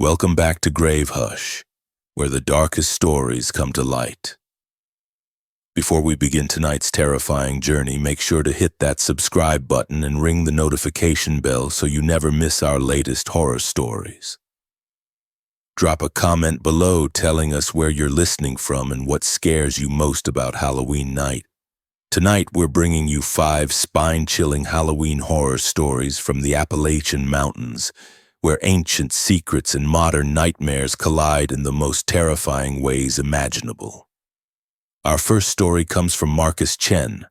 Welcome back to Grave Hush, where the darkest stories come to light. Before we begin tonight's terrifying journey, make sure to hit that subscribe button and ring the notification bell so you never miss our latest horror stories. Drop a comment below telling us where you're listening from and what scares you most about Halloween night. Tonight, we're bringing you 5 spine-chilling Halloween horror stories from the Appalachian Mountains, where ancient secrets and modern nightmares collide in the most terrifying ways imaginable. Our first story comes from Marcus Chen,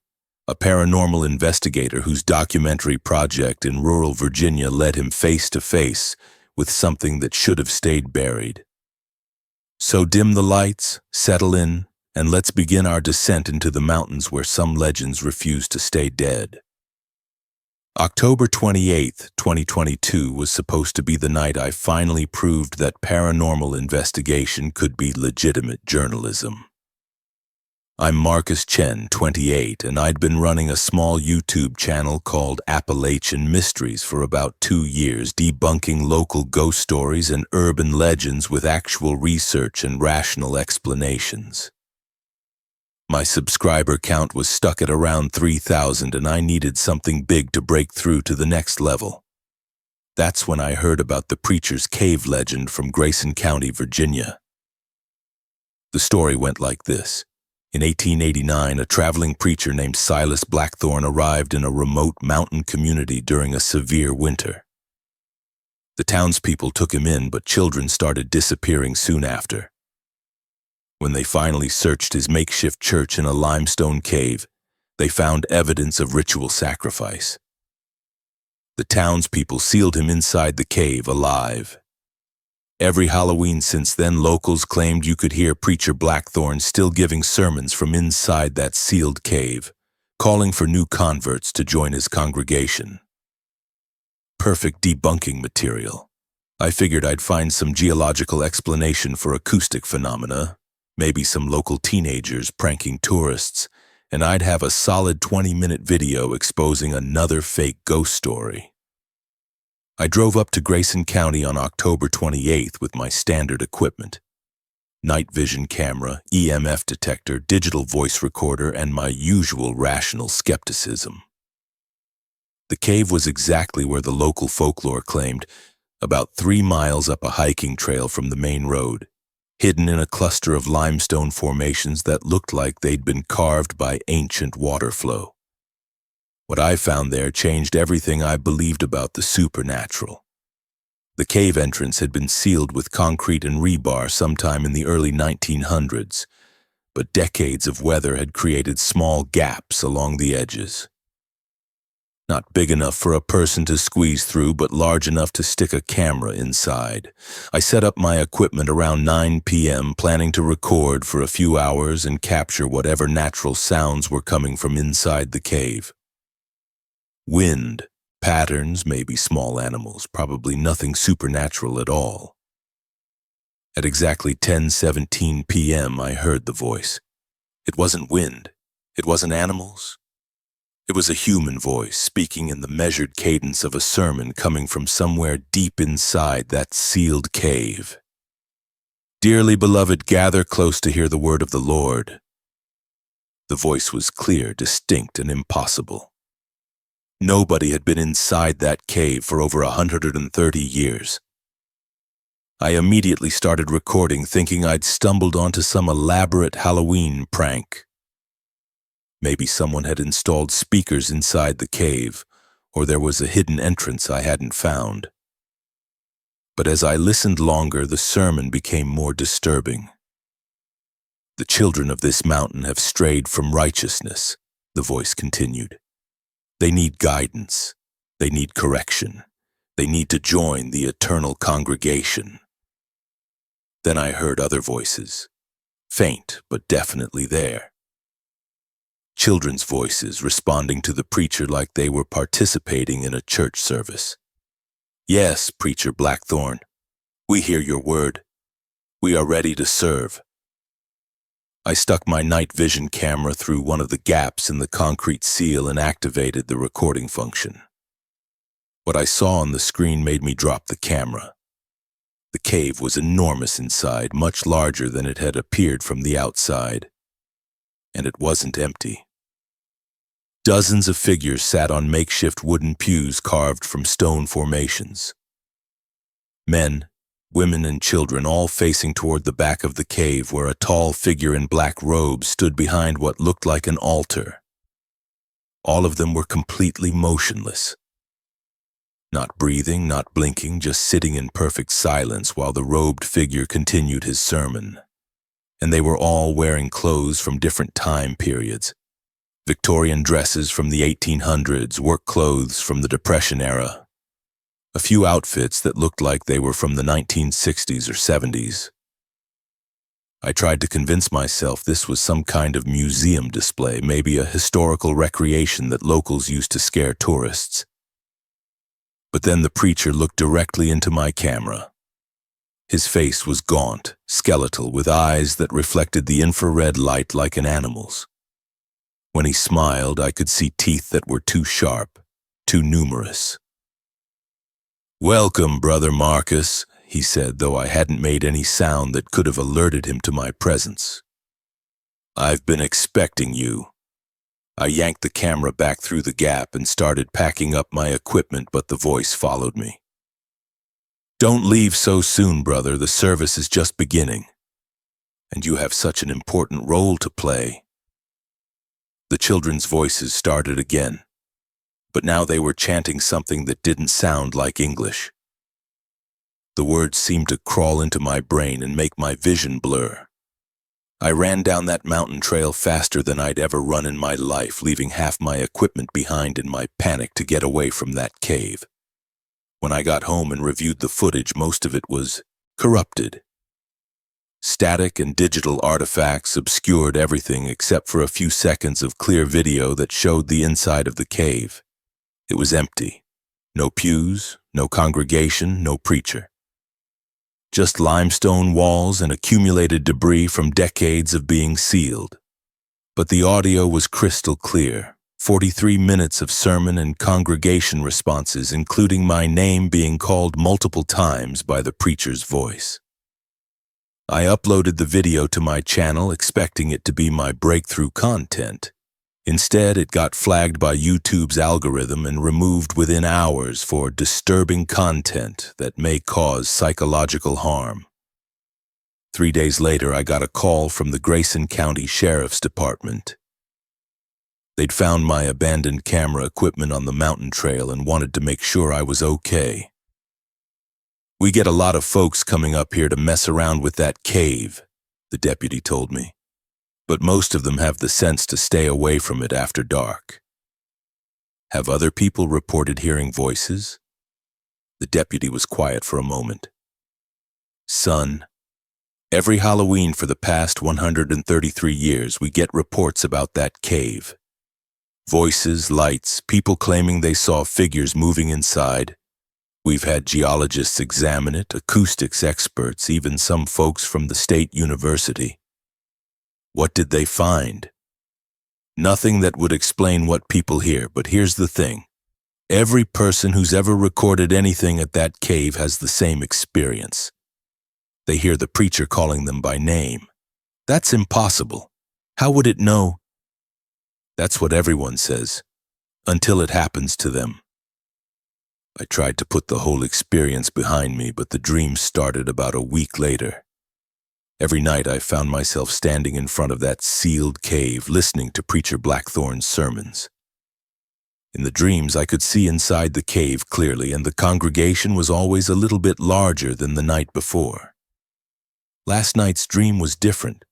a paranormal investigator whose documentary project in rural Virginia led him face to face with something that should have stayed buried. So dim the lights, settle in, and let's begin our descent into the mountains where some legends refuse to stay dead. October 28, 2022 was supposed to be the night I finally proved that paranormal investigation could be legitimate journalism. I'm Marcus Chen, 28, and I'd been running a small YouTube channel called Appalachian Mysteries for about 2 years, debunking local ghost stories and urban legends with actual research and rational explanations. My subscriber count was stuck at around 3,000 and I needed something big to break through to the next level. That's when I heard about the Preacher's Cave legend from Grayson County, Virginia. The story went like this. In 1889, a traveling preacher named Silas Blackthorne arrived in a remote mountain community during a severe winter. The townspeople took him in, but children started disappearing soon after. When they finally searched his makeshift church in a limestone cave, they found evidence of ritual sacrifice. The townspeople sealed him inside the cave alive. Every Halloween since then, locals claimed you could hear Preacher Blackthorne still giving sermons from inside that sealed cave, calling for new converts to join his congregation. Perfect debunking material. I figured I'd find some geological explanation for acoustic phenomena, maybe some local teenagers pranking tourists, and I'd have a solid 20-minute video exposing another fake ghost story. I drove up to Grayson County on October 28th with my standard equipment: night vision camera, EMF detector, digital voice recorder, and my usual rational skepticism. The cave was exactly where the local folklore claimed, about 3 miles up a hiking trail from the main road, hidden in a cluster of limestone formations that looked like they'd been carved by ancient water flow. What I found there changed everything I believed about the supernatural. The cave entrance had been sealed with concrete and rebar sometime in the early 1900s, but decades of weather had created small gaps along the edges. Not big enough for a person to squeeze through, but large enough to stick a camera inside. I set up my equipment around 9 p.m., planning to record for a few hours and capture whatever natural sounds were coming from inside the cave. Wind, patterns, maybe small animals, probably nothing supernatural at all. At exactly 10:17 p.m., I heard the voice. It wasn't wind. It wasn't animals. It was a human voice speaking in the measured cadence of a sermon coming from somewhere deep inside that sealed cave. "Dearly beloved, gather close to hear the word of the Lord." The voice was clear, distinct, and impossible. Nobody had been inside that cave for over 130 years. I immediately started recording, thinking I'd stumbled onto some elaborate Halloween prank. Maybe someone had installed speakers inside the cave, or there was a hidden entrance I hadn't found. But as I listened longer, the sermon became more disturbing. "The children of this mountain have strayed from righteousness," the voice continued. "They need guidance. They need correction. They need to join the eternal congregation." Then I heard other voices, faint but definitely there. Children's voices responding to the preacher like they were participating in a church service. "Yes, Preacher Blackthorne, we hear your word. We are ready to serve." I stuck my night vision camera through one of the gaps in the concrete seal and activated the recording function. What I saw on the screen made me drop the camera. The cave was enormous inside, much larger than it had appeared from the outside. And it wasn't empty. Dozens of figures sat on makeshift wooden pews carved from stone formations. Men, women, and children all facing toward the back of the cave where a tall figure in black robes stood behind what looked like an altar. All of them were completely motionless. Not breathing, not blinking, just sitting in perfect silence while the robed figure continued his sermon. And they were all wearing clothes from different time periods. Victorian dresses from the 1800s, work clothes from the Depression era. A few outfits that looked like they were from the 1960s or 70s. I tried to convince myself this was some kind of museum display, maybe a historical recreation that locals used to scare tourists. But then the preacher looked directly into my camera. His face was gaunt, skeletal, with eyes that reflected the infrared light like an animal's. When he smiled, I could see teeth that were too sharp, too numerous. "Welcome, Brother Marcus," he said, though I hadn't made any sound that could have alerted him to my presence. "I've been expecting you." I yanked the camera back through the gap and started packing up my equipment, but the voice followed me. "Don't leave so soon, brother. The service is just beginning. And you have such an important role to play." The children's voices started again, but now they were chanting something that didn't sound like English. The words seemed to crawl into my brain and make my vision blur. I ran down that mountain trail faster than I'd ever run in my life, leaving half my equipment behind in my panic to get away from that cave. When I got home and reviewed the footage, most of it was corrupted. Static and digital artifacts obscured everything except for a few seconds of clear video that showed the inside of the cave. It was empty. No pews, no congregation, no preacher. Just limestone walls and accumulated debris from decades of being sealed. But the audio was crystal clear. 43 minutes of sermon and congregation responses, including my name being called multiple times by the preacher's voice. I uploaded the video to my channel expecting it to be my breakthrough content. Instead, it got flagged by YouTube's algorithm and removed within hours for disturbing content that may cause psychological harm. 3 days later, I got a call from the Grayson County Sheriff's Department. They'd found my abandoned camera equipment on the mountain trail and wanted to make sure I was okay. "We get a lot of folks coming up here to mess around with that cave," the deputy told me. "But most of them have the sense to stay away from it after dark." "Have other people reported hearing voices?" The deputy was quiet for a moment. "Son, every Halloween for the past 133 years, we get reports about that cave. Voices, lights, people claiming they saw figures moving inside. We've had geologists examine it, acoustics experts, even some folks from the state university. What did they find? Nothing that would explain what people hear, but here's the thing. Every person who's ever recorded anything at that cave has the same experience. They hear the preacher calling them by name. That's impossible. How would it know?" "That's what everyone says, until it happens to them." I tried to put the whole experience behind me, but the dream started about a week later. Every night I found myself standing in front of that sealed cave, listening to Preacher Blackthorn's sermons. In the dreams, I could see inside the cave clearly, and the congregation was always a little bit larger than the night before. Last night's dream was different.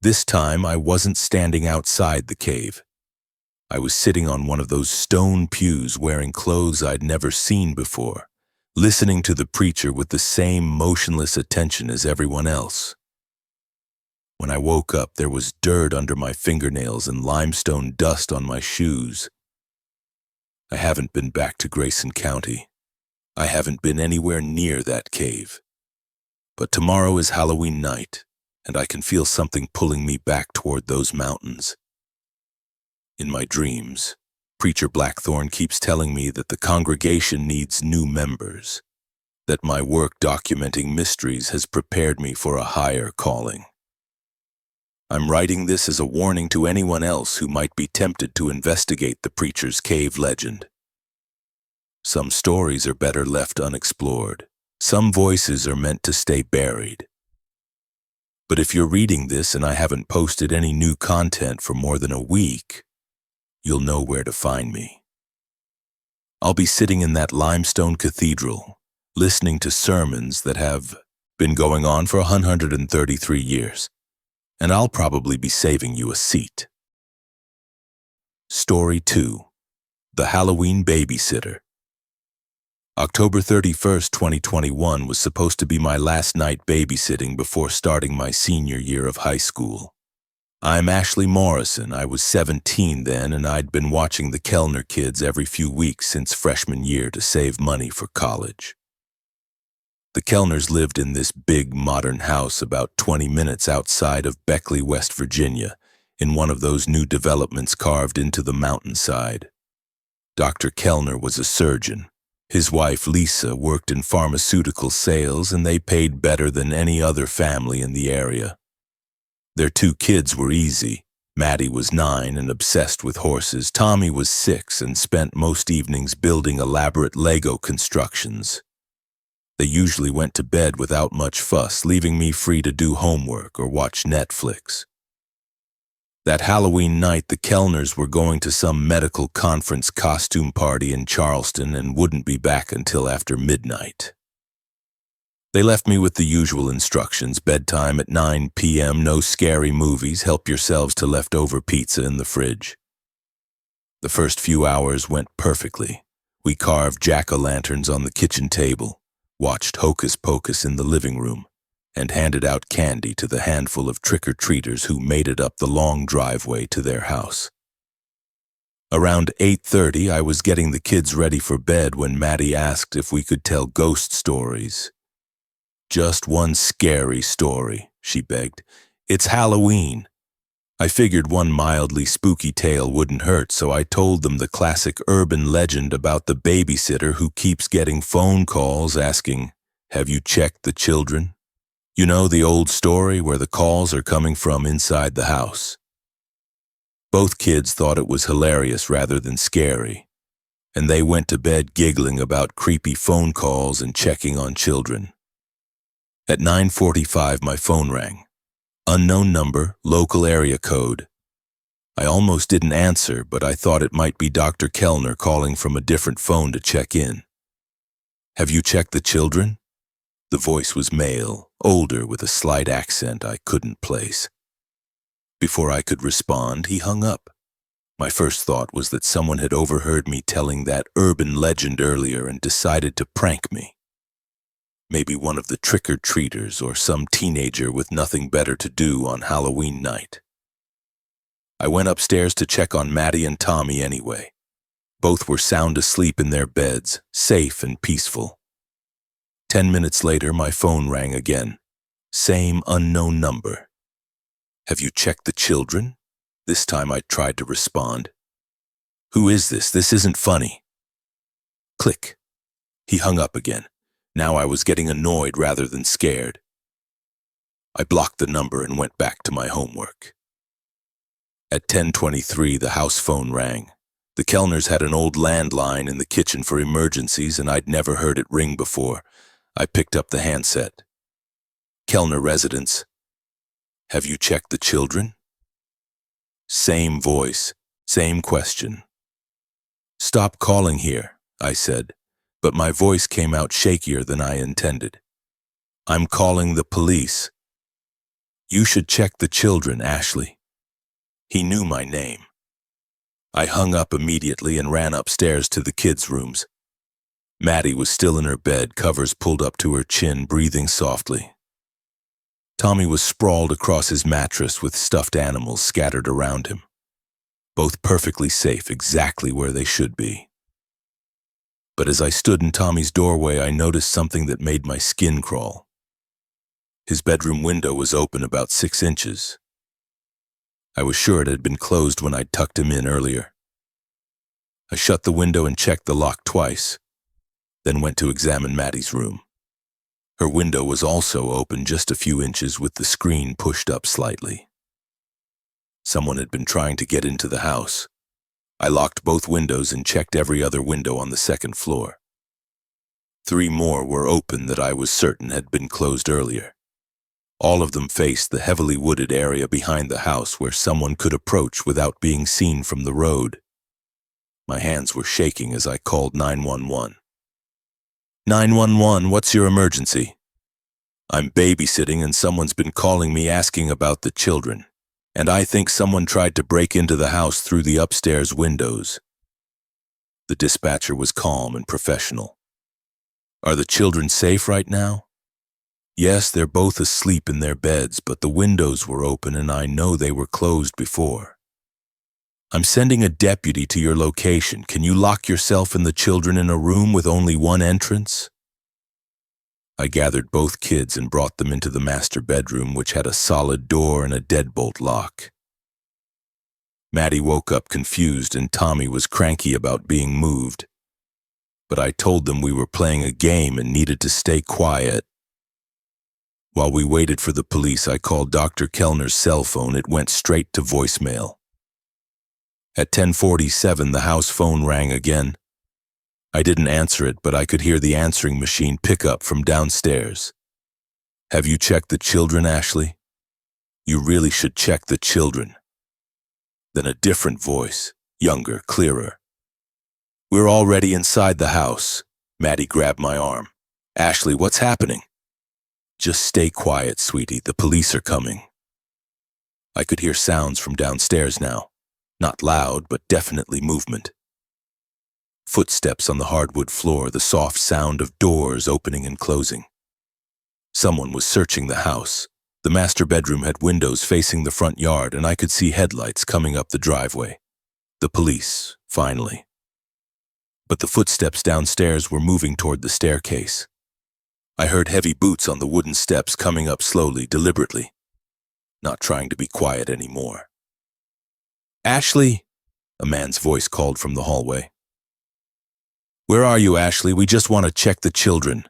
This time, I wasn't standing outside the cave. I was sitting on one of those stone pews wearing clothes I'd never seen before, listening to the preacher with the same motionless attention as everyone else. When I woke up, there was dirt under my fingernails and limestone dust on my shoes. I haven't been back to Grayson County. I haven't been anywhere near that cave. But tomorrow is Halloween night, and I can feel something pulling me back toward those mountains. In my dreams, Preacher Blackthorn keeps telling me that the congregation needs new members. that my work documenting mysteries has prepared me for a higher calling. I'm writing this as a warning to anyone else who might be tempted to investigate the Preacher's Cave legend. Some stories are better left unexplored. Some voices are meant to stay buried. But if you're reading this and I haven't posted any new content for more than a week, you'll know where to find me. I'll be sitting in that limestone cathedral, listening to sermons that have been going on for 133 years, and I'll probably be saving you a seat. Story 2. The Halloween Babysitter. October 31st, 2021 was supposed to be my last night babysitting before starting my senior year of high school. I'm Ashley Morrison. I was 17 then, and I'd been watching the Kellner kids every few weeks since freshman year to save money for college. The Kellners lived in this big modern house about 20 minutes outside of Beckley, West Virginia, in one of those new developments carved into the mountainside. Dr. Kellner was a surgeon. His wife, Lisa, worked in pharmaceutical sales, and they paid better than any other family in the area. Their 2 kids were easy. Maddie was 9 and obsessed with horses. Tommy was 6 and spent most evenings building elaborate Lego constructions. They usually went to bed without much fuss, leaving me free to do homework or watch Netflix. That Halloween night, the Kellners were going to some medical conference costume party in Charleston and wouldn't be back until after midnight. They left me with the usual instructions: bedtime at 9 p.m., no scary movies, help yourselves to leftover pizza in the fridge. The first few hours went perfectly. We carved jack-o'-lanterns on the kitchen table, watched Hocus Pocus in the living room, and handed out candy to the handful of trick-or-treaters who made it up the long driveway to their house. Around 8:30, I was getting the kids ready for bed when Maddie asked if we could tell ghost stories. "Just one scary story," she begged. "It's Halloween." I figured one mildly spooky tale wouldn't hurt, so I told them the classic urban legend about the babysitter who keeps getting phone calls asking, "Have you checked the children?" You know, the old story where the calls are coming from inside the house. Both kids thought it was hilarious rather than scary, and they went to bed giggling about creepy phone calls and checking on children. At 9:45, my phone rang. Unknown number, local area code. I almost didn't answer, but I thought it might be Dr. Kellner calling from a different phone to check in. "Have you checked the children?" The voice was male, older, with a slight accent I couldn't place. Before I could respond, he hung up. My first thought was that someone had overheard me telling that urban legend earlier and decided to prank me. Maybe one of the trick-or-treaters or some teenager with nothing better to do on Halloween night. I went upstairs to check on Maddie and Tommy anyway. Both were sound asleep in their beds, safe and peaceful. 10 minutes later, my phone rang again. Same unknown number. "Have you checked the children?" This time I tried to respond. "Who is this? This isn't funny." Click. He hung up again. Now I was getting annoyed rather than scared. I blocked the number and went back to my homework. At 10:23, the house phone rang. The Kellners had an old landline in the kitchen for emergencies, and I'd never heard it ring before. I picked up the handset. "Kellner residence. Have you checked the children?" Same voice, same question. "Stop calling here," I said, but my voice came out shakier than I intended. "I'm calling the police." "You should check the children, Ashley." He knew my name. I hung up immediately and ran upstairs to the kids' rooms. Maddie was still in her bed, covers pulled up to her chin, breathing softly. Tommy was sprawled across his mattress with stuffed animals scattered around him. Both perfectly safe, exactly where they should be. But as I stood in Tommy's doorway, I noticed something that made my skin crawl. His bedroom window was open about 6 inches. I was sure it had been closed when I'd tucked him in earlier. I shut the window and checked the lock twice, then went to examine Maddie's room. Her window was also open just a few inches with the screen pushed up slightly. Someone had been trying to get into the house. I locked both windows and checked every other window on the second floor. 3 more were open that I was certain had been closed earlier. All of them faced the heavily wooded area behind the house where someone could approach without being seen from the road. My hands were shaking as I called 911. 911, what's your emergency? I'm babysitting and someone's been calling me asking about the children, and I think someone tried to break into the house through the upstairs windows. The dispatcher was calm and professional. Are the children safe right now? Yes, they're both asleep in their beds, but the windows were open and I know they were closed before. I'm sending a deputy to your location. Can you lock yourself and the children in a room with only one entrance? I gathered both kids and brought them into the master bedroom, which had a solid door and a deadbolt lock. Maddie woke up confused and Tommy was cranky about being moved. But I told them we were playing a game and needed to stay quiet. While we waited for the police, I called Dr. Kellner's cell phone. It went straight to voicemail. At 10:47, the house phone rang again. I didn't answer it, but I could hear the answering machine pick up from downstairs. Have you checked the children, Ashley? You really should check the children. Then a different voice, younger, clearer. We're already inside the house. Maddie grabbed my arm. Ashley, what's happening? Just stay quiet, sweetie. The police are coming. I could hear sounds from downstairs now. Not loud, but definitely movement. Footsteps on the hardwood floor, the soft sound of doors opening and closing. Someone was searching the house. The master bedroom had windows facing the front yard, and I could see headlights coming up the driveway. The police, finally. But the footsteps downstairs were moving toward the staircase. I heard heavy boots on the wooden steps coming up slowly, deliberately, not trying to be quiet anymore. Ashley, a man's voice called from the hallway. Where are you, Ashley? We just want to check the children.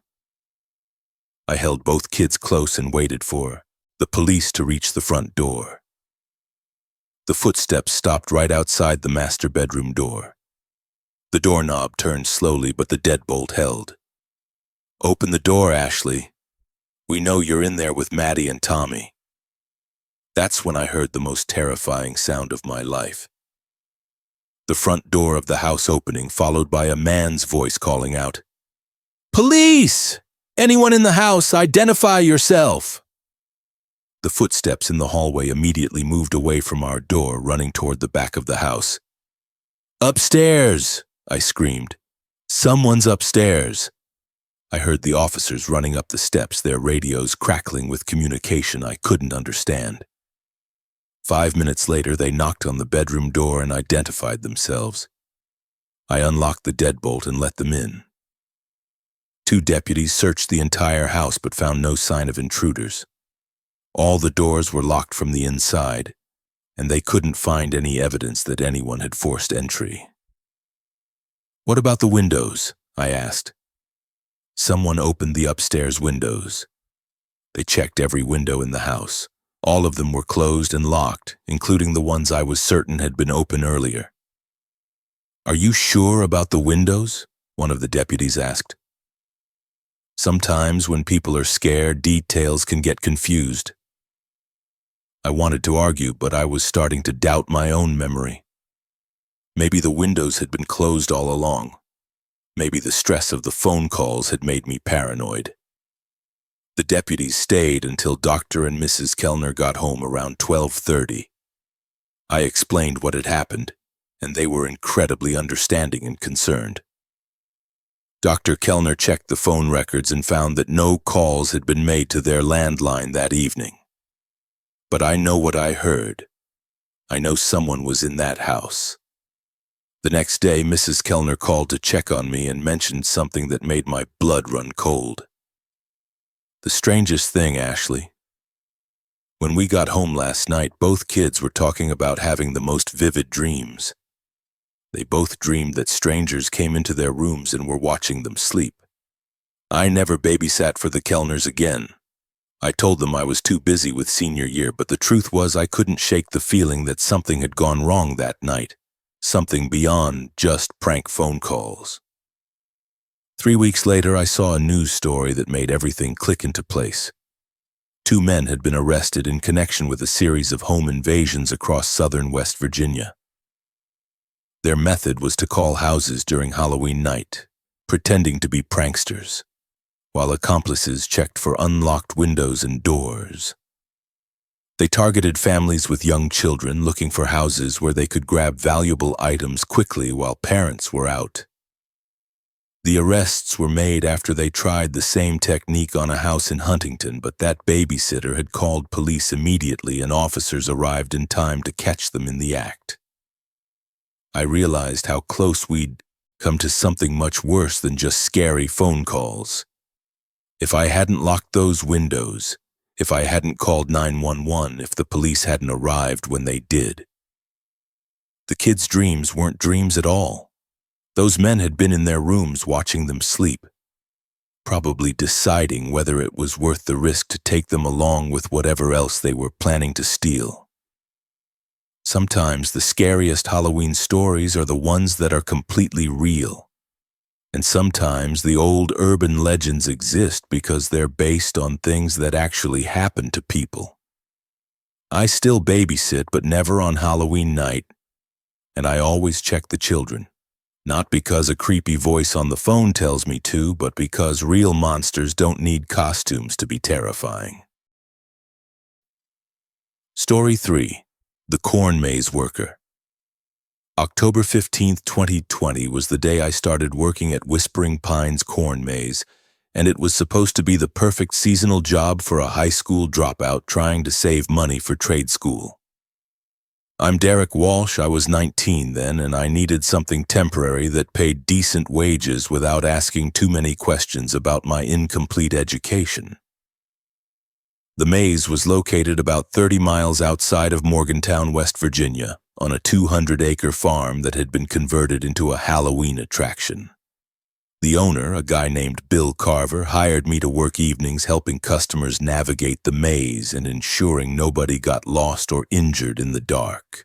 I held both kids close and waited for the police to reach the front door. The footsteps stopped right outside the master bedroom door. The doorknob turned slowly, but the deadbolt held. Open the door, Ashley. We know you're in there with Maddie and Tommy. That's when I heard the most terrifying sound of my life. The front door of the house opening, followed by a man's voice calling out, Police! Anyone in the house, identify yourself! The footsteps in the hallway immediately moved away from our door, running toward the back of the house. Upstairs! I screamed. Someone's upstairs! I heard the officers running up the steps, their radios crackling with communication I couldn't understand. 5 minutes later, they knocked on the bedroom door and identified themselves. I unlocked the deadbolt and let them in. 2 deputies searched the entire house but found no sign of intruders. All the doors were locked from the inside, and they couldn't find any evidence that anyone had forced entry. What about the windows? I asked. Someone opened the upstairs windows. They checked every window in the house. All of them were closed and locked, including the ones I was certain had been open earlier. Are you sure about the windows? One of the deputies asked. Sometimes when people are scared, details can get confused. I wanted to argue, but I was starting to doubt my own memory. Maybe the windows had been closed all along. Maybe the stress of the phone calls had made me paranoid. The deputies stayed until Dr. and Mrs. Kellner got home around 12:30. I explained what had happened, and they were incredibly understanding and concerned. Dr. Kellner checked the phone records and found that no calls had been made to their landline that evening. But I know what I heard. I know someone was in that house. The next day, Mrs. Kellner called to check on me and mentioned something that made my blood run cold. The strangest thing, Ashley. When we got home last night, both kids were talking about having the most vivid dreams. They both dreamed that strangers came into their rooms and were watching them sleep. I never babysat for the Kellners again. I told them I was too busy with senior year, but the truth was I couldn't shake the feeling that something had gone wrong that night, something beyond just prank phone calls. 3 weeks later, I saw a news story that made everything click into place. 2 men had been arrested in connection with a series of home invasions across southern West Virginia. Their method was to call houses during Halloween night, pretending to be pranksters, while accomplices checked for unlocked windows and doors. They targeted families with young children looking for houses where they could grab valuable items quickly while parents were out. The arrests were made after they tried the same technique on a house in Huntington, but that babysitter had called police immediately and officers arrived in time to catch them in the act. I realized how close we'd come to something much worse than just scary phone calls. If I hadn't locked those windows, if I hadn't called 911, if the police hadn't arrived when they did, the kids' dreams weren't dreams at all. Those men had been in their rooms watching them sleep, probably deciding whether it was worth the risk to take them along with whatever else they were planning to steal. Sometimes the scariest Halloween stories are the ones that are completely real. And sometimes the old urban legends exist because they're based on things that actually happen to people. I still babysit, but never on Halloween night, and I always check the children. Not because a creepy voice on the phone tells me to, but because real monsters don't need costumes to be terrifying. Story 3. The Corn Maze Worker. October 15, 2020 was the day I started working at Whispering Pines Corn Maze, and it was supposed to be the perfect seasonal job for a high school dropout trying to save money for trade school. I'm Derek Walsh. I was 19 then, and I needed something temporary that paid decent wages without asking too many questions about my incomplete education. The maze was located about 30 miles outside of Morgantown, West Virginia, on a 200-acre farm that had been converted into a Halloween attraction. The owner, a guy named Bill Carver, hired me to work evenings helping customers navigate the maze and ensuring nobody got lost or injured in the dark.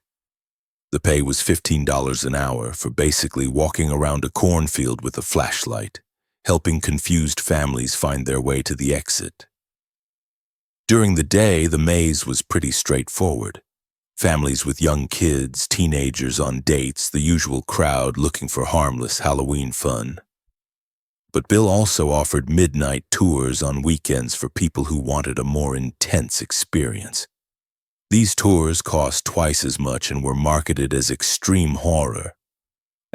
The pay was $15 an hour for basically walking around a cornfield with a flashlight, helping confused families find their way to the exit. During the day, the maze was pretty straightforward. Families with young kids, teenagers on dates, the usual crowd looking for harmless Halloween fun. But Bill also offered midnight tours on weekends for people who wanted a more intense experience. These tours cost twice as much and were marketed as extreme horror.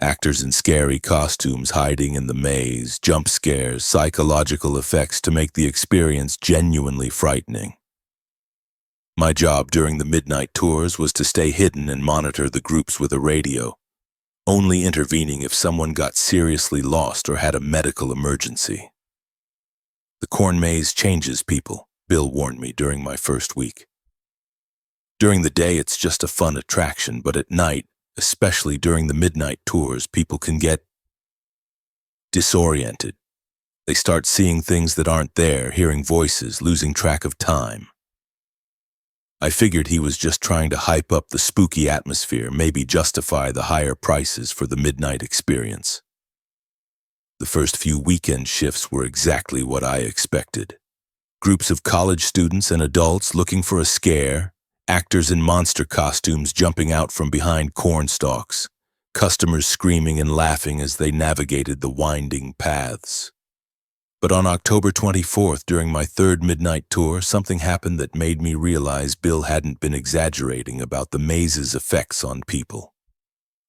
Actors in scary costumes hiding in the maze, jump scares, psychological effects to make the experience genuinely frightening. My job during the midnight tours was to stay hidden and monitor the groups with a radio, only intervening if someone got seriously lost or had a medical emergency. The corn maze changes people, Bill warned me during my first week. During the day, it's just a fun attraction, but at night, especially during the midnight tours, people can get disoriented. They start seeing things that aren't there, hearing voices, losing track of time. I figured he was just trying to hype up the spooky atmosphere, maybe justify the higher prices for the midnight experience. The first few weekend shifts were exactly what I expected. Groups of college students and adults looking for a scare, actors in monster costumes jumping out from behind corn stalks, customers screaming and laughing as they navigated the winding paths. But on October 24th, during my third midnight tour, something happened that made me realize Bill hadn't been exaggerating about the maze's effects on people.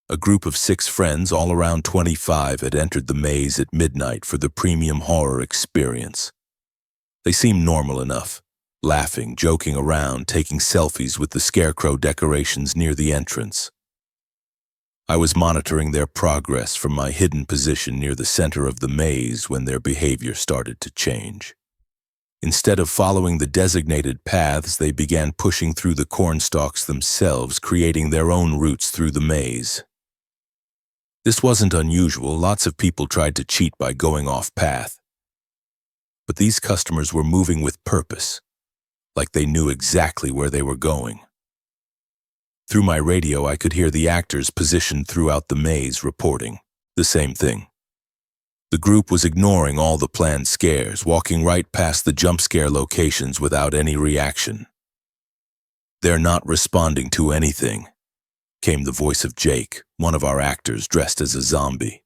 A group of 6 friends, all around 25, had entered the maze at midnight for the premium horror experience. They seemed normal enough, laughing, joking around, taking selfies with the scarecrow decorations near the entrance. I was monitoring their progress from my hidden position near the center of the maze when their behavior started to change. Instead of following the designated paths, they began pushing through the cornstalks themselves, creating their own routes through the maze. This wasn't unusual. Lots of people tried to cheat by going off path. But these customers were moving with purpose, like they knew exactly where they were going. Through my radio, I could hear the actors positioned throughout the maze reporting the same thing. The group was ignoring all the planned scares, walking right past the jump scare locations without any reaction. "They're not responding to anything," came the voice of Jake, one of our actors dressed as a zombie.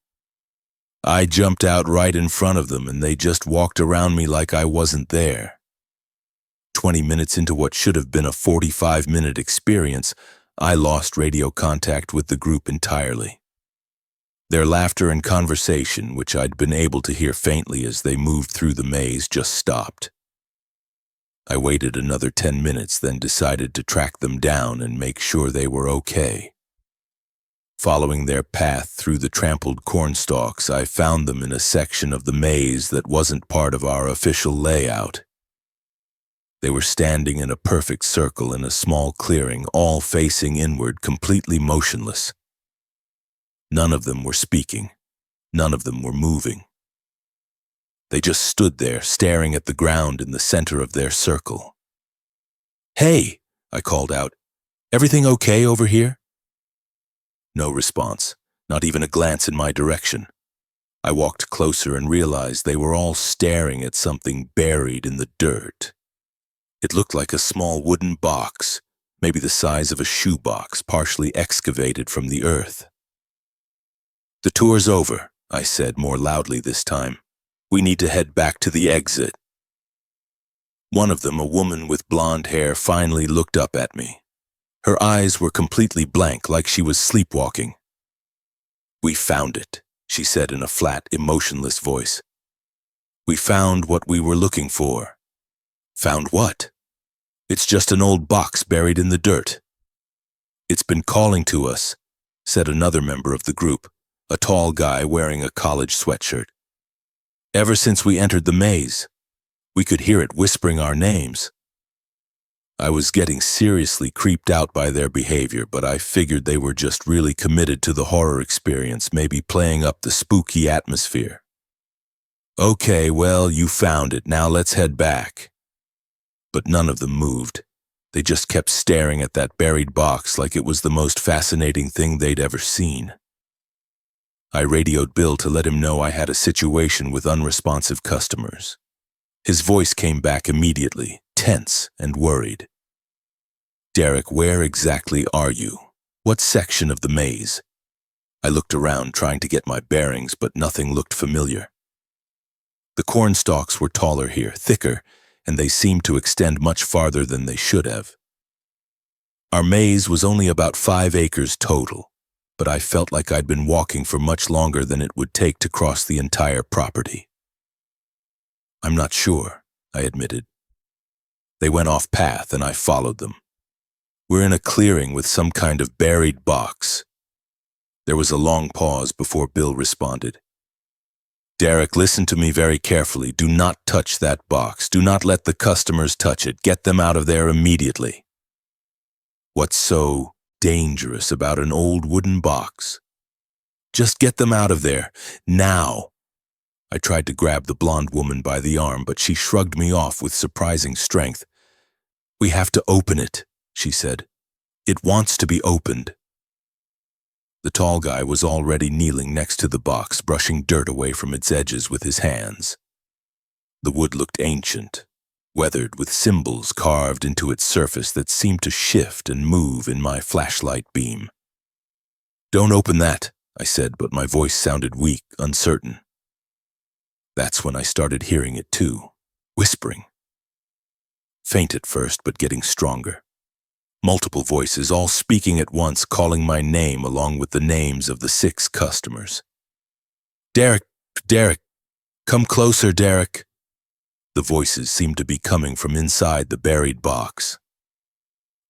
"I jumped out right in front of them and they just walked around me like I wasn't there." 20 minutes into what should have been a 45-minute experience, I lost radio contact with the group entirely. Their laughter and conversation, which I'd been able to hear faintly as they moved through the maze, just stopped. I waited another 10 minutes, then decided to track them down and make sure they were okay. Following their path through the trampled cornstalks, I found them in a section of the maze that wasn't part of our official layout. They were standing in a perfect circle in a small clearing, all facing inward, completely motionless. None of them were speaking. None of them were moving. They just stood there, staring at the ground in the center of their circle. "Hey," I called out, "everything okay over here?" No response, not even a glance in my direction. I walked closer and realized they were all staring at something buried in the dirt. It looked like a small wooden box, maybe the size of a shoebox, partially excavated from the earth. "The tour's over," I said more loudly this time. "We need to head back to the exit." One of them, a woman with blonde hair, finally looked up at me. Her eyes were completely blank, like she was sleepwalking. "We found it," she said in a flat, emotionless voice. "We found what we were looking for." "Found what?" "It's just an old box buried in the dirt." "It's been calling to us," said another member of the group, a tall guy wearing a college sweatshirt. "Ever since we entered the maze, we could hear it whispering our names." I was getting seriously creeped out by their behavior, but I figured they were just really committed to the horror experience, maybe playing up the spooky atmosphere. "Okay, well, you found it. Now let's head back." But none of them moved. They just kept staring at that buried box like it was the most fascinating thing they'd ever seen. I radioed Bill to let him know I had a situation with unresponsive customers. His voice came back immediately, tense and worried. "Derek, where exactly are you? What section of the maze?" I looked around trying to get my bearings, but nothing looked familiar. The cornstalks were taller here, thicker, and they seemed to extend much farther than they should have. Our maze was only about 5 acres total, but I felt like I'd been walking for much longer than it would take to cross the entire property. "I'm not sure," I admitted. They went off path and I followed them. "We're in a clearing with some kind of buried box." There was a long pause before Bill responded. "Derek, listen to me very carefully. Do not touch that box. Do not let the customers touch it. Get them out of there immediately." "What's so dangerous about an old wooden box?" "Just get them out of there, now." I tried to grab the blonde woman by the arm, but she shrugged me off with surprising strength. "We have to open it," she said. "It wants to be opened." The tall guy was already kneeling next to the box, brushing dirt away from its edges with his hands. The wood looked ancient, weathered, with symbols carved into its surface that seemed to shift and move in my flashlight beam. "Don't open that," I said, but my voice sounded weak, uncertain. That's when I started hearing it too, whispering. Faint at first, but getting stronger. Multiple voices, all speaking at once, calling my name along with the names of the 6 customers. "Derek, Derek, come closer, Derek." The voices seemed to be coming from inside the buried box.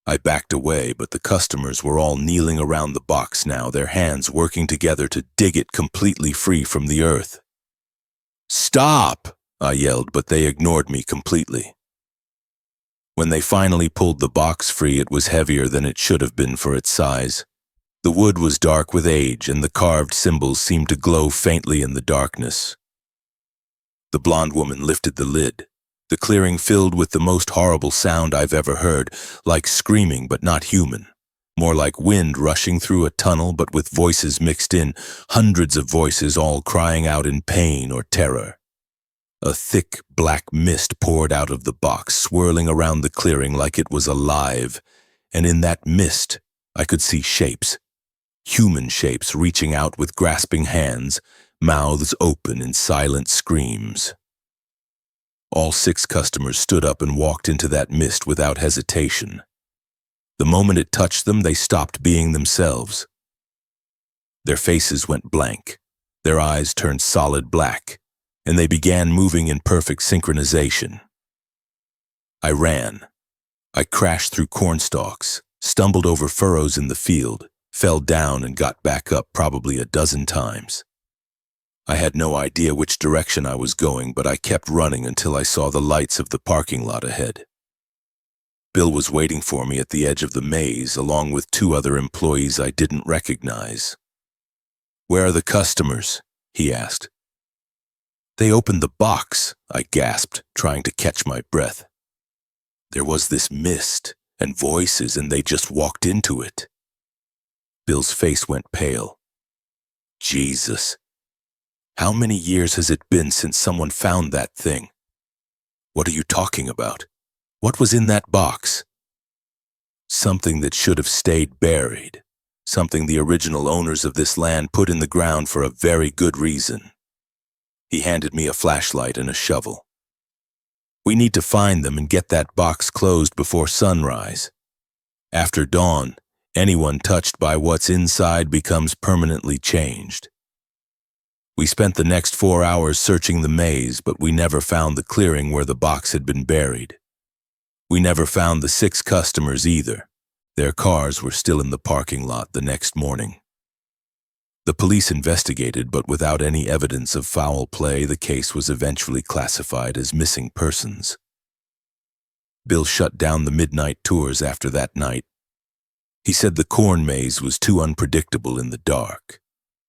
I backed away, but the customers were all kneeling around the box now, their hands working together to dig it completely free from the earth. "Stop!" I yelled, but they ignored me completely. When they finally pulled the box free, it was heavier than it should have been for its size. The wood was dark with age, and the carved symbols seemed to glow faintly in the darkness. The blonde woman lifted the lid. The clearing filled with the most horrible sound I've ever heard, like screaming but not human. More like wind rushing through a tunnel but with voices mixed in, hundreds of voices all crying out in pain or terror. A thick, black mist poured out of the box, swirling around the clearing like it was alive, and in that mist I could see shapes. Human shapes reaching out with grasping hands, mouths open in silent screams. All 6 customers stood up and walked into that mist without hesitation. The moment it touched them, they stopped being themselves. Their faces went blank, their eyes turned solid black, and they began moving in perfect synchronization. I ran. I crashed through cornstalks, stumbled over furrows in the field, fell down and got back up probably a dozen times. I had no idea which direction I was going, but I kept running until I saw the lights of the parking lot ahead. Bill was waiting for me at the edge of the maze, along with 2 other employees I didn't recognize. "Where are the customers?" he asked. "They opened the box," I gasped, trying to catch my breath. There was this mist and voices, and they just walked into it. Bill's face went pale. Jesus. How many years has it been since someone found that thing? What are you talking about? What was in that box? Something that should have stayed buried. Something the original owners of this land put in the ground for a very good reason. He handed me a flashlight and a shovel. "We need to find them and get that box closed before sunrise. After dawn, anyone touched by what's inside becomes permanently changed." We spent the next 4 hours searching the maze, but we never found the clearing where the box had been buried. We never found the 6 customers either. Their cars were still in the parking lot the next morning. The police investigated, but without any evidence of foul play, the case was eventually classified as missing persons. Bill shut down the midnight tours after that night. He said the corn maze was too unpredictable in the dark,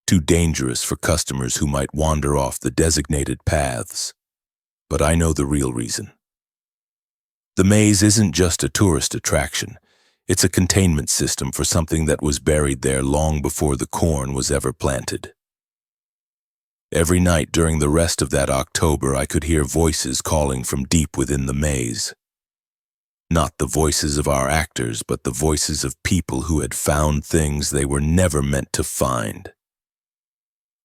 too dangerous for customers who might wander off the designated paths. But I know the real reason. The maze isn't just a tourist attraction. It's a containment system for something that was buried there long before the corn was ever planted. Every night during the rest of that October, I could hear voices calling from deep within the maze. Not the voices of our actors, but the voices of people who had found things they were never meant to find.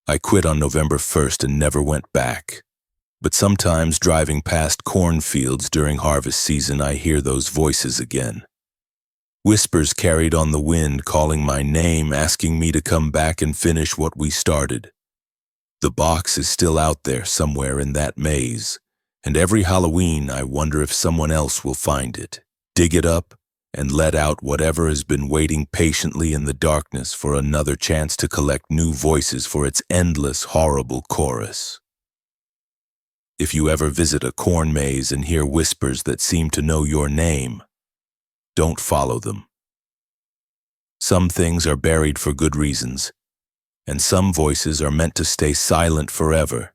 I quit on November 1st and never went back. But sometimes driving past cornfields during harvest season, I hear those voices again. Whispers carried on the wind, calling my name, asking me to come back and finish what we started. The box is still out there somewhere in that maze, and every Halloween I wonder if someone else will find it, dig it up, and let out whatever has been waiting patiently in the darkness for another chance to collect new voices for its endless, horrible chorus. If you ever visit a corn maze and hear whispers that seem to know your name, don't follow them. Some things are buried for good reasons, and some voices are meant to stay silent forever.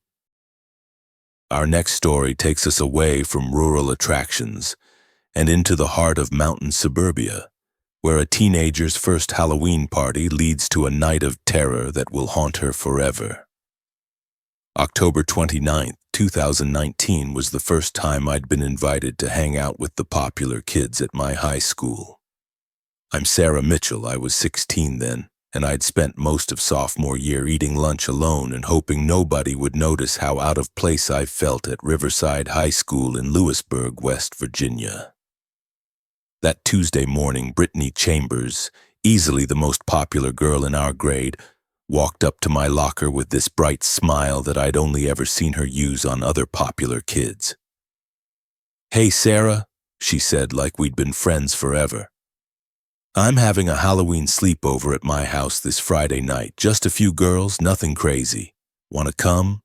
Our next story takes us away from rural attractions and into the heart of mountain suburbia, where a teenager's first Halloween party leads to a night of terror that will haunt her forever. October 29th, 2019 was the first time I'd been invited to hang out with the popular kids at my high school. I'm Sarah Mitchell. I was 16 then, and I'd spent most of sophomore year eating lunch alone and hoping nobody would notice how out of place I felt at Riverside High School in Lewisburg, West Virginia. That Tuesday morning, Brittany Chambers, easily the most popular girl in our grade, walked up to my locker with this bright smile that I'd only ever seen her use on other popular kids. "Hey, Sarah," she said like we'd been friends forever. "I'm having a Halloween sleepover at my house this Friday night. Just a few girls, nothing crazy. Want to come?"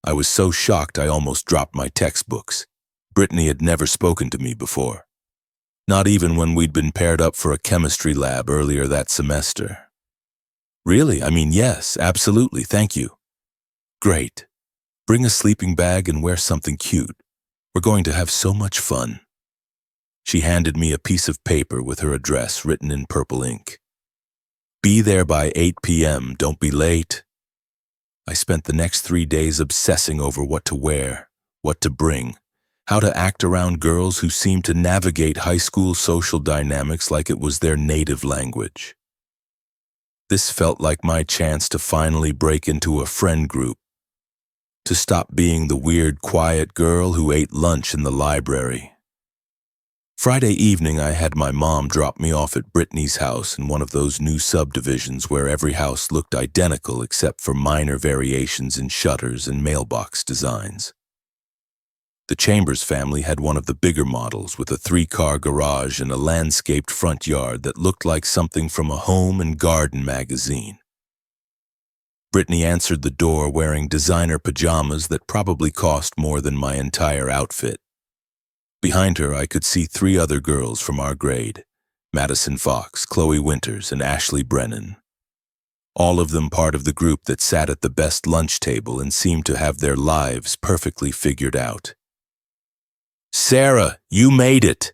I was so shocked I almost dropped my textbooks. Brittany had never spoken to me before. Not even when we'd been paired up for a chemistry lab earlier that semester. "Really? I mean, yes, absolutely, thank you." "Great. Bring a sleeping bag and wear something cute. We're going to have so much fun." She handed me a piece of paper with her address written in purple ink. "Be there by 8 p.m., don't be late." I spent the next 3 days obsessing over what to wear, what to bring, how to act around girls who seemed to navigate high school social dynamics like it was their native language. This felt like my chance to finally break into a friend group, to stop being the weird, quiet girl who ate lunch in the library. Friday evening, I had my mom drop me off at Brittany's house in one of those new subdivisions where every house looked identical except for minor variations in shutters and mailbox designs. The Chambers family had one of the bigger models with a 3-car garage and a landscaped front yard that looked like something from a home and garden magazine. Brittany answered the door wearing designer pajamas that probably cost more than my entire outfit. Behind her, I could see 3 other girls from our grade, Madison Fox, Chloe Winters, and Ashley Brennan. All of them part of the group that sat at the best lunch table and seemed to have their lives perfectly figured out. "Sarah, you made it!"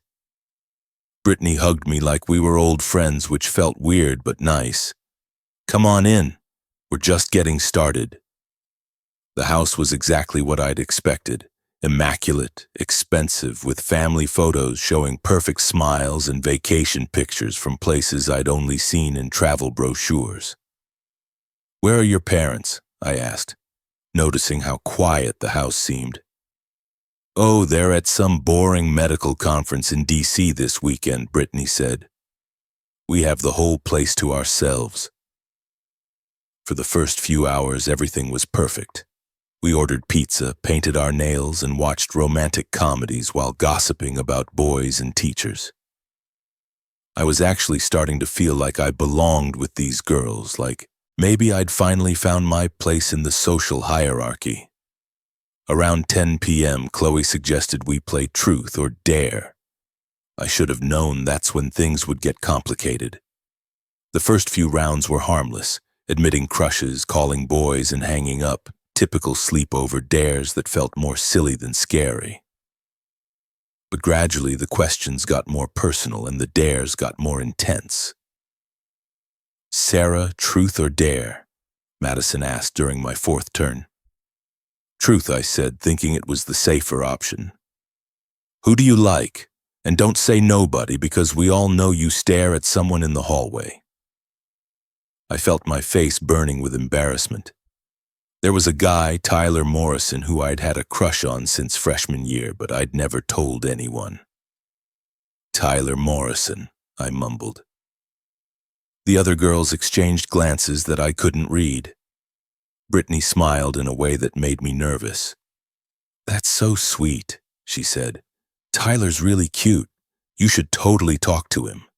Brittany hugged me like we were old friends, which felt weird but nice. "Come on in. We're just getting started." The house was exactly what I'd expected. Immaculate, expensive, with family photos showing perfect smiles and vacation pictures from places I'd only seen in travel brochures. "Where are your parents?" I asked, noticing how quiet the house seemed. "Oh, they're at some boring medical conference in D.C. this weekend," Brittany said. "We have the whole place to ourselves." For the first few hours, everything was perfect. We ordered pizza, painted our nails, and watched romantic comedies while gossiping about boys and teachers. I was actually starting to feel like I belonged with these girls, like maybe I'd finally found my place in the social hierarchy. Around 10 p.m., Chloe suggested we play Truth or Dare. I should have known that's when things would get complicated. The first few rounds were harmless, admitting crushes, calling boys, and hanging up. Typical sleepover dares that felt more silly than scary. But gradually the questions got more personal and the dares got more intense. "Sarah, truth or dare?" Madison asked during my 4th turn. "Truth," I said, thinking it was the safer option. "Who do you like? And don't say nobody because we all know you stare at someone in the hallway." I felt my face burning with embarrassment. There was a guy, Tyler Morrison, who I'd had a crush on since freshman year, but I'd never told anyone. "Tyler Morrison," I mumbled. The other girls exchanged glances that I couldn't read. Brittany smiled in a way that made me nervous. "That's so sweet," she said. "Tyler's really cute. You should totally talk to him."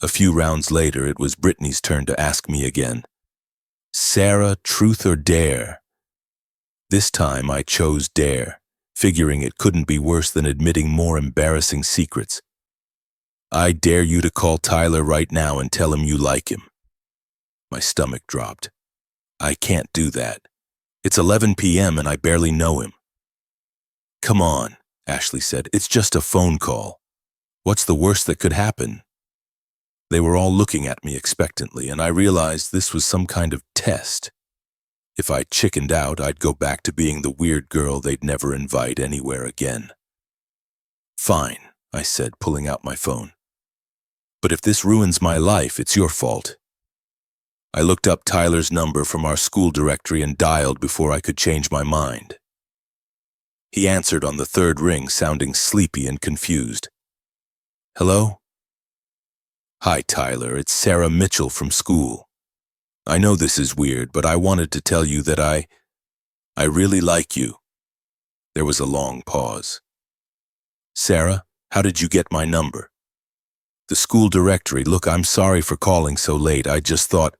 A few rounds later, it was Brittany's turn to ask me again. "Sarah, truth or dare?" This time I chose dare, figuring it couldn't be worse than admitting more embarrassing secrets. "I dare you to call Tyler right now and tell him you like him." My stomach dropped. "I can't do that. It's 11 p.m. and I barely know him." "Come on," Ashley said. "It's just a phone call. What's the worst that could happen?" They were all looking at me expectantly, and I realized this was some kind of test. If I chickened out, I'd go back to being the weird girl they'd never invite anywhere again. "Fine," I said, pulling out my phone. "But if this ruins my life, it's your fault." I looked up Tyler's number from our school directory and dialed before I could change my mind. He answered on the 3rd ring, sounding sleepy and confused. "Hello?" "Hi, Tyler, it's Sarah Mitchell from school. I know this is weird, but I wanted to tell you that I really like you." There was a long pause. "Sarah, how did you get my number?" "The school directory. Look, I'm sorry for calling so late. I just thought..."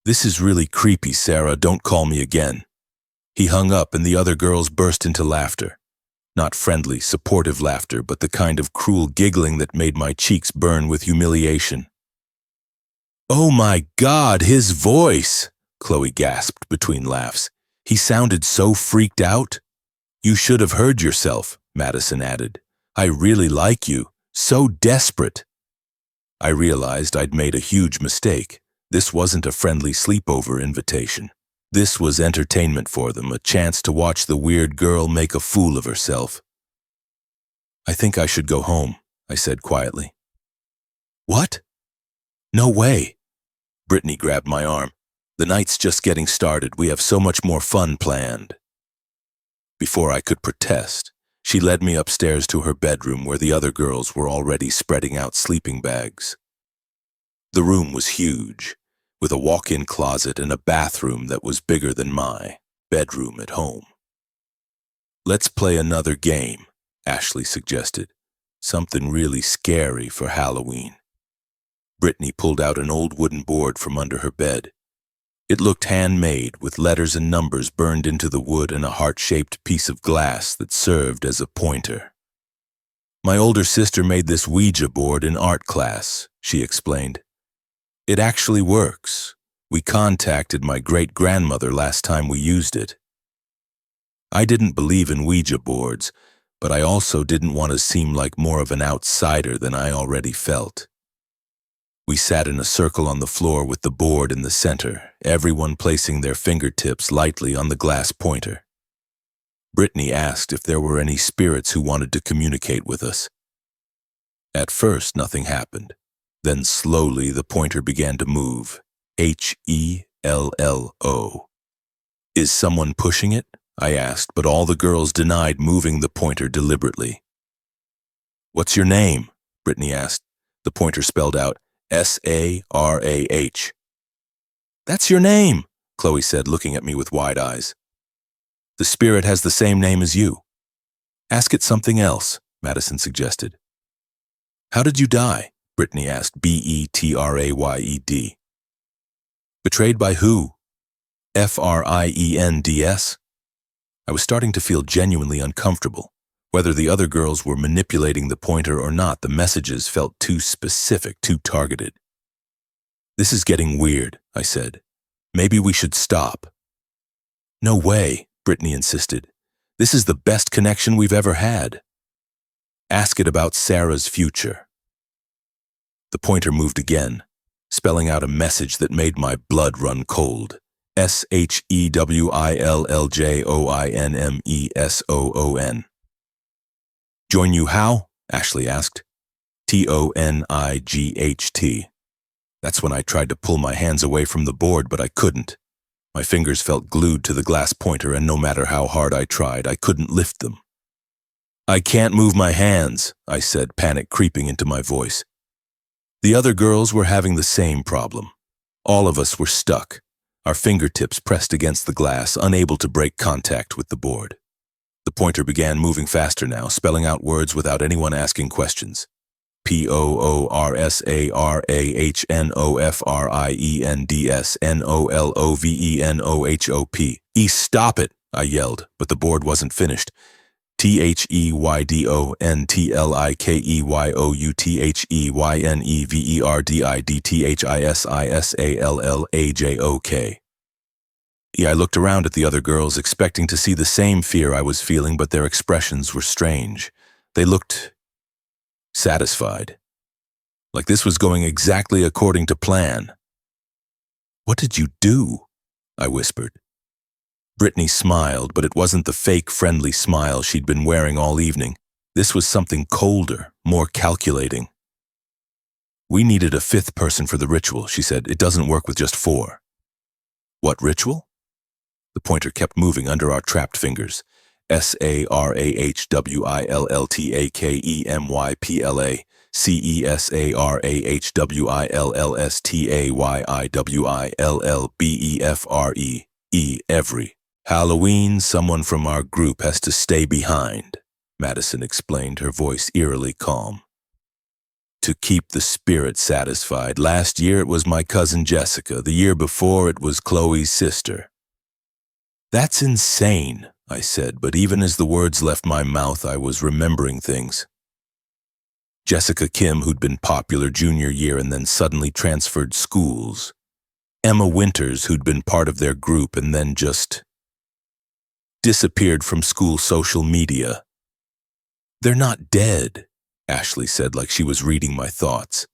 "This is really creepy, Sarah. Don't call me again." He hung up and the other girls burst into laughter. Not friendly, supportive laughter, but the kind of cruel giggling that made my cheeks burn with humiliation. "Oh my God, his voice!" Chloe gasped between laughs. He sounded so freaked out. You should have heard yourself, Madison added. I really like you. So desperate. I realized I'd made a huge mistake. This wasn't a friendly sleepover invitation. This was entertainment for them, a chance to watch the weird girl make a fool of herself. I think I should go home, I said quietly. What? No way. Brittany grabbed my arm. The night's just getting started. We have so much more fun planned. Before I could protest, she led me upstairs to her bedroom where the other girls were already spreading out sleeping bags. The room was huge, with a walk-in closet and a bathroom that was bigger than my bedroom at home. Let's play another game, Ashley suggested. Something really scary for Halloween. Brittany pulled out an old wooden board from under her bed. It looked handmade, with letters and numbers burned into the wood and a heart-shaped piece of glass that served as a pointer. My older sister made this Ouija board in art class, she explained. It actually works. We contacted my great-grandmother last time we used it. I didn't believe in Ouija boards, but I also didn't want to seem like more of an outsider than I already felt. We sat in a circle on the floor with the board in the center, everyone placing their fingertips lightly on the glass pointer. Brittany asked if there were any spirits who wanted to communicate with us. At first, nothing happened. Then slowly the pointer began to move. H-E-L-L-O. Is someone pushing it? I asked, but all the girls denied moving the pointer deliberately. What's your name? Brittany asked. The pointer spelled out S-A-R-A-H. That's your name, Chloe said, looking at me with wide eyes. The spirit has the same name as you. Ask it something else, Madison suggested. How did you die? Brittany asked, B-E-T-R-A-Y-E-D. Betrayed by who? F-R-I-E-N-D-S? I was starting to feel genuinely uncomfortable. Whether the other girls were manipulating the pointer or not, the messages felt too specific, too targeted. This is getting weird, I said. Maybe we should stop. No way, Brittany insisted. This is the best connection we've ever had. Ask it about Sarah's future. The pointer moved again, spelling out a message that made my blood run cold. S-H-E-W-I-L-L-J-O-I-N-M-E-S-O-O-N. Join you how? Ashley asked. T-O-N-I-G-H-T. That's when I tried to pull my hands away from the board, but I couldn't. My fingers felt glued to the glass pointer, and no matter how hard I tried, I couldn't lift them. I can't move my hands, I said, panic creeping into my voice. The other girls were having the same problem. All of us were stuck, our fingertips pressed against the glass, unable to break contact with the board. The pointer began moving faster now, spelling out words without anyone asking questions. P-O-O-R-S-A-R-A-H-N-O-F-R-I-E-N-D-S-N-O-L-O-V-E-N-O-H-O-P. Stop it, I yelled, but the board wasn't finished. T-H-E-Y-D-O-N-T-L-I-K-E-Y-O-U-T-H-E-Y-N-E-V-E-R-D-I-D-T-H-I-S-I-S-A-L-L-A-J-O-K. I looked around at the other girls, expecting to see the same fear I was feeling, but their expressions were strange. They looked satisfied, like this was going exactly according to plan. What did you do? I whispered. Brittany smiled, but it wasn't the fake, friendly smile she'd been wearing all evening. This was something colder, more calculating. We needed a fifth person for the ritual, she said. It doesn't work with just 4. What ritual? The pointer kept moving under our trapped fingers. S-A-R-A-H-W-I-L-L-T-A-K-E-M-Y-P-L-A C-E-S-A-R-A-H-W-I-L-L-S-T-A-Y-L-L-B-E-F-R-E-E. Every Halloween, someone from our group has to stay behind, Madison explained, her voice eerily calm. To keep the spirit satisfied. Last year it was my cousin Jessica. The year before it was Chloe's sister. That's insane, I said, but even as the words left my mouth, I was remembering things. Jessica Kim, who'd been popular junior year and then suddenly transferred schools. Emma Winters, who'd been part of their group and then just disappeared from school social media. "They're not dead," Ashley said like she was reading my thoughts.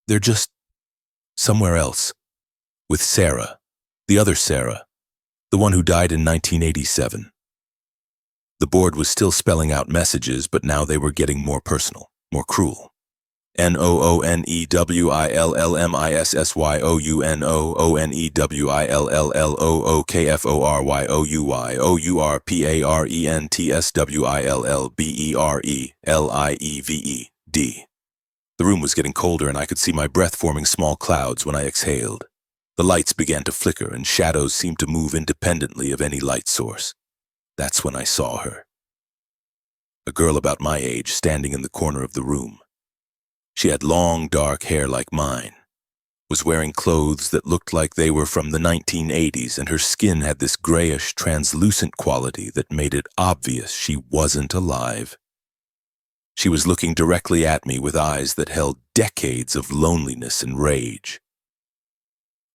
"They're just somewhere else, with Sarah, the other Sarah, the one who died in 1987. The board was still spelling out messages, but now they were getting more personal, more cruel. NOONEWILLMISSYOUNOONEWILLPARENTSWYOURPARENTSWYOURPARENTSWYOURPARENTSWYOURPLEVED. The room was getting colder and I could see my breath forming small clouds when I exhaled. The lights began to flicker and shadows seemed to move independently of any light source. That's when I saw her. A girl about my age standing in the corner of the room. She had long, dark hair like mine, was wearing clothes that looked like they were from the 1980s, and her skin had this grayish, translucent quality that made it obvious she wasn't alive. She was looking directly at me with eyes that held decades of loneliness and rage.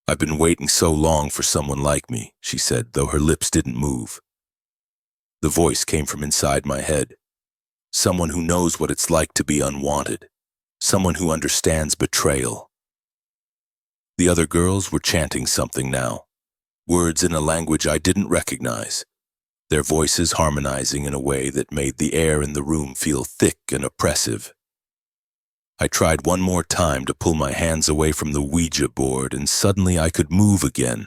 "I've been waiting so long for someone like me," she said, though her lips didn't move. The voice came from inside my head. Someone who knows what it's like to be unwanted. Someone who understands betrayal. The other girls were chanting something now, words in a language I didn't recognize, their voices harmonizing in a way that made the air in the room feel thick and oppressive. I tried one more time to pull my hands away from the Ouija board, and suddenly I could move again.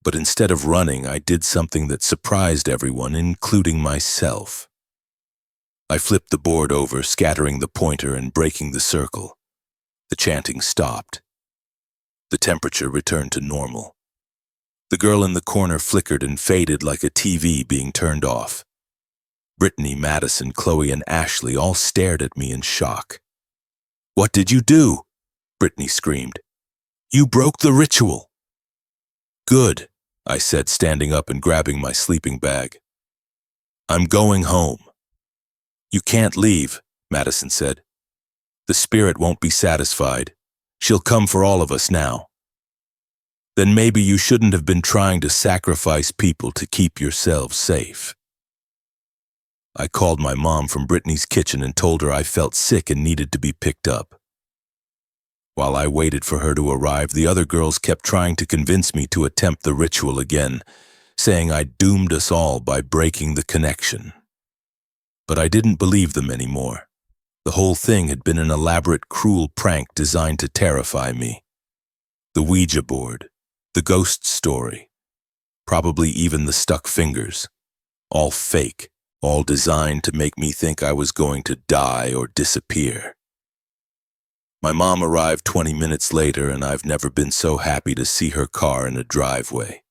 But instead of running, I did something that surprised everyone, including myself. I flipped the board over, scattering the pointer and breaking the circle. The chanting stopped. The temperature returned to normal. The girl in the corner flickered and faded like a TV being turned off. Brittany, Madison, Chloe, and Ashley all stared at me in shock. "What did you do?" Brittany screamed. "You broke the ritual." "Good," I said, standing up and grabbing my sleeping bag. "I'm going home." "You can't leave," Madison said. "The spirit won't be satisfied. She'll come for all of us now." "Then maybe you shouldn't have been trying to sacrifice people to keep yourselves safe." I called my mom from Brittany's kitchen and told her I felt sick and needed to be picked up. While I waited for her to arrive, the other girls kept trying to convince me to attempt the ritual again, saying I'd doomed us all by breaking the connection. But I didn't believe them anymore. The whole thing had been an elaborate, cruel prank designed to terrify me. The Ouija board, the ghost story, probably even the stuck fingers, all fake, all designed to make me think I was going to die or disappear. My mom arrived 20 minutes later, and I've never been so happy to see her car in a driveway.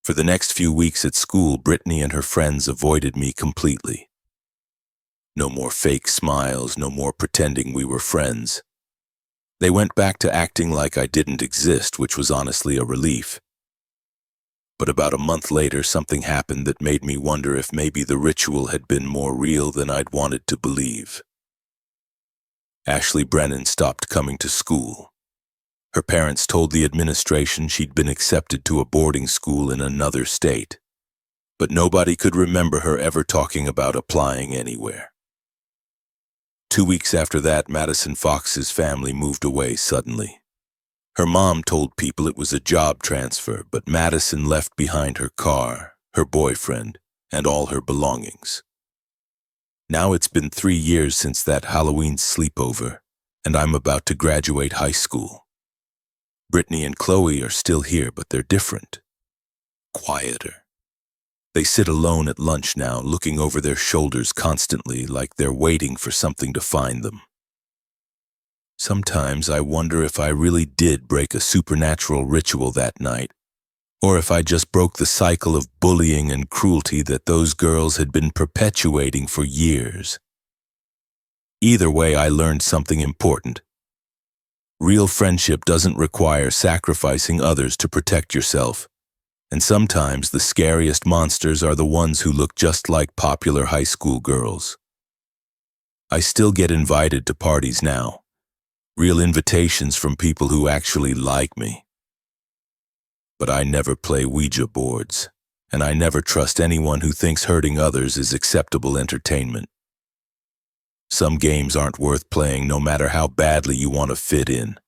For the next few weeks at school, Brittany and her friends avoided me completely. No more fake smiles, no more pretending we were friends. They went back to acting like I didn't exist, which was honestly a relief. But about a month later, something happened that made me wonder if maybe the ritual had been more real than I'd wanted to believe. Ashley Brennan stopped coming to school. Her parents told the administration she'd been accepted to a boarding school in another state, but nobody could remember her ever talking about applying anywhere. 2 weeks after that, Madison Fox's family moved away suddenly. Her mom told people it was a job transfer, but Madison left behind her car, her boyfriend, and all her belongings. Now it's been 3 years since that Halloween sleepover, and I'm about to graduate high school. Brittany and Chloe are still here, but they're different. Quieter. They sit alone at lunch now, looking over their shoulders constantly, like they're waiting for something to find them. Sometimes I wonder if I really did break a supernatural ritual that night, or if I just broke the cycle of bullying and cruelty that those girls had been perpetuating for years. Either way, I learned something important. Real friendship doesn't require sacrificing others to protect yourself. And sometimes the scariest monsters are the ones who look just like popular high school girls. I still get invited to parties now, real invitations from people who actually like me. But I never play Ouija boards and I never trust anyone who thinks hurting others is acceptable entertainment. Some games aren't worth playing no matter how badly you want to fit in.